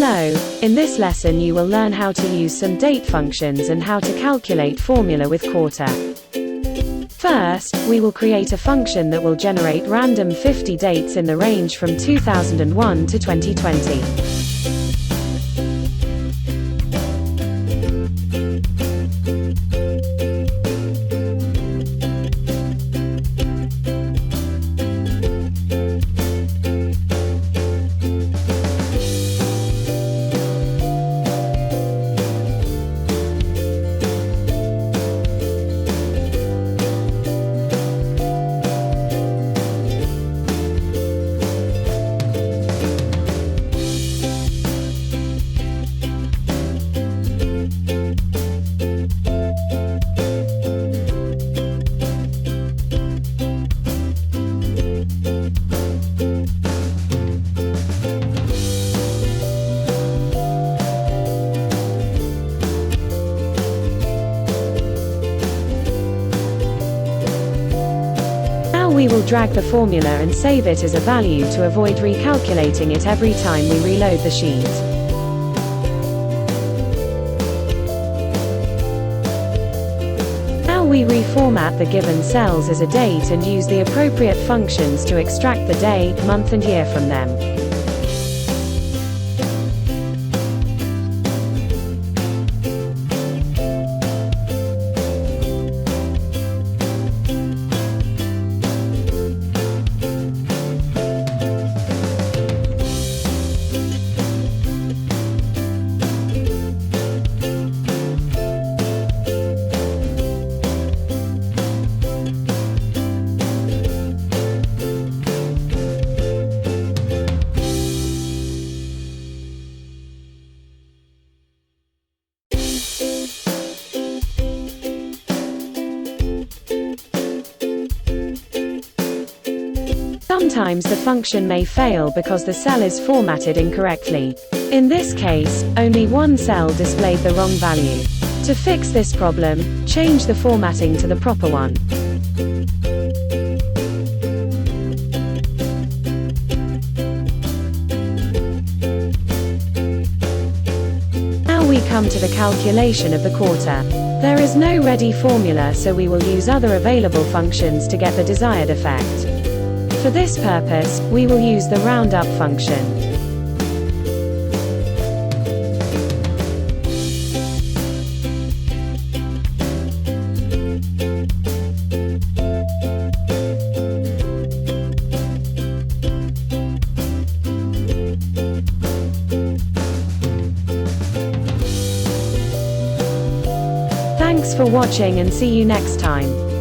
So, in this lesson you will learn how to use some date functions and how to calculate formula with quarter. First, we will create a function that will generate random 50 dates in the range from 2001 to 2020. We will drag the formula and save it as a value to avoid recalculating it every time we reload the sheet. Now we reformat the given cells as a date and use the appropriate functions to extract the day, month and year from them. Sometimes the function may fail because the cell is formatted incorrectly. In this case, only one cell displayed the wrong value. To fix this problem, change the formatting to the proper one. Now we come to the calculation of the quarter. There is no ready formula, so we will use other available functions to get the desired effect. For this purpose, we will use the roundup function. Thanks for watching and see you next time.